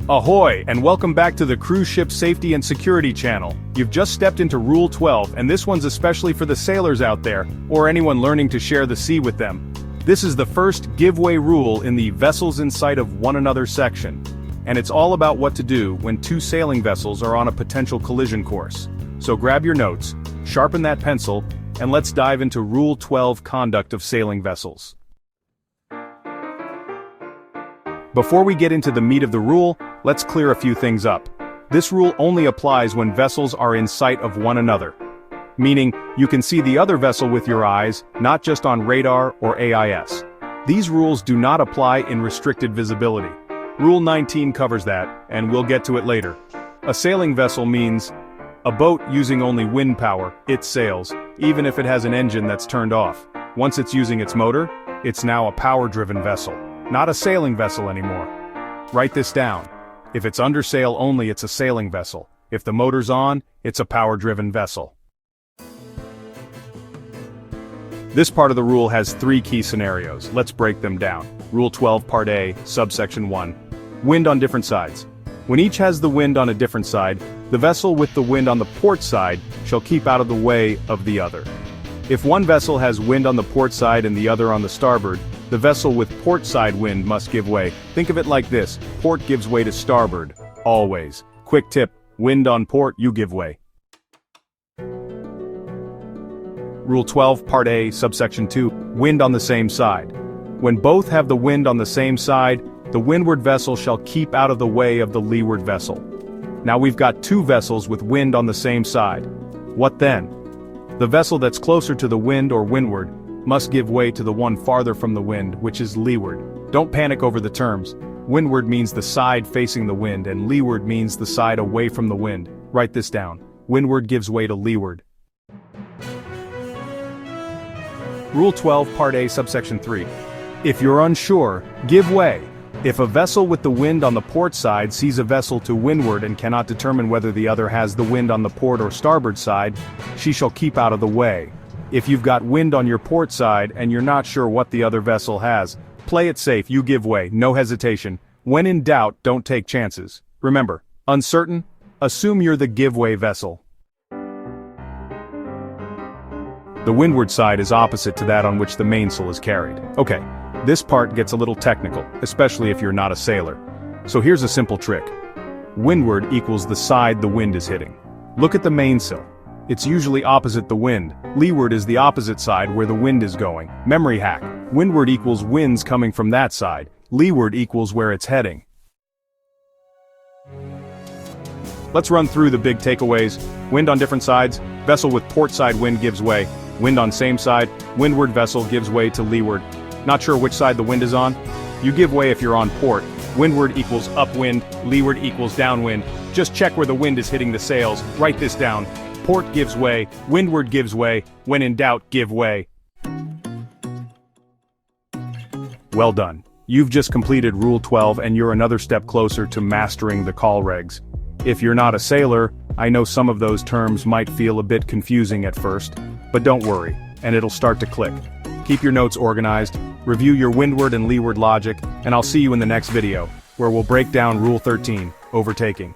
Ahoy, and welcome back to the Cruise Ship Safety and Security channel. You've just stepped into Rule 12, and this one's especially for the sailors out there, or anyone learning to share the sea with them. This is the first giveaway rule in the Vessels in Sight of One Another section. And it's all about what to do when two sailing vessels are on a potential collision course. So grab your notes, sharpen that pencil, and let's dive into Rule 12 Conduct of Sailing Vessels. Before we get into the meat of the rule, let's clear a few things up. This rule only applies when vessels are in sight of one another. Meaning, you can see the other vessel with your eyes, not just on radar or AIS. These rules do not apply in restricted visibility. Rule 19 covers that, and we'll get to it later. A sailing vessel means a boat using only wind power. It sails, even if it has an engine that's turned off. Once it's using its motor, it's now a power-driven vessel. Not a sailing vessel anymore. Write this down. If it's under sail only, it's a sailing vessel. If the motor's on, it's a power-driven vessel. This part of the rule has three key scenarios. Let's break them down. Rule 12 Part A, subsection 1. Wind on different sides. When each has the wind on a different side, the vessel with the wind on the port side shall keep out of the way of the other. If one vessel has wind on the port side and the other on the starboard, the vessel with port side wind must give way. Think of it like this: port gives way to starboard, always. Quick tip: wind on port, you give way. Rule 12 Part A, subsection 2, wind on the same side. When both have the wind on the same side, the windward vessel shall keep out of the way of the leeward vessel. Now we've got two vessels with wind on the same side. What then? The vessel that's closer to the wind or windward must give way to the one farther from the wind, which is leeward. Don't panic over the terms. Windward means the side facing the wind, and leeward means the side away from the wind. Write this down. Windward gives way to leeward. Rule 12 Part A, subsection 3. If you're unsure, give way. If a vessel with the wind on the port side sees a vessel to windward and cannot determine whether the other has the wind on the port or starboard side, she shall keep out of the way. If you've got wind on your port side and you're not sure what the other vessel has, play it safe, you give way, no hesitation. When in doubt, don't take chances. Remember, uncertain? Assume you're the giveaway vessel. The windward side is opposite to that on which the mainsail is carried. Okay, this part gets a little technical, especially if you're not a sailor. So here's a simple trick. Windward equals the side the wind is hitting. Look at the mainsail. It's usually opposite the wind. Leeward is the opposite side where the wind is going. Memory hack. Windward equals winds coming from that side. Leeward equals where it's heading. Let's run through the big takeaways. Wind on different sides. Vessel with port side wind gives way. Wind on same side. Windward vessel gives way to leeward. Not sure which side the wind is on? You give way if you're on port. Windward equals upwind. Leeward equals downwind. Just check where the wind is hitting the sails. Write this down. Port gives way, windward gives way, when in doubt, give way. Well done. You've just completed Rule 12 and you're another step closer to mastering the COLREGs. If you're not a sailor, I know some of those terms might feel a bit confusing at first, but don't worry, and it'll start to click. Keep your notes organized, review your windward and leeward logic, and I'll see you in the next video, where we'll break down Rule 13, overtaking.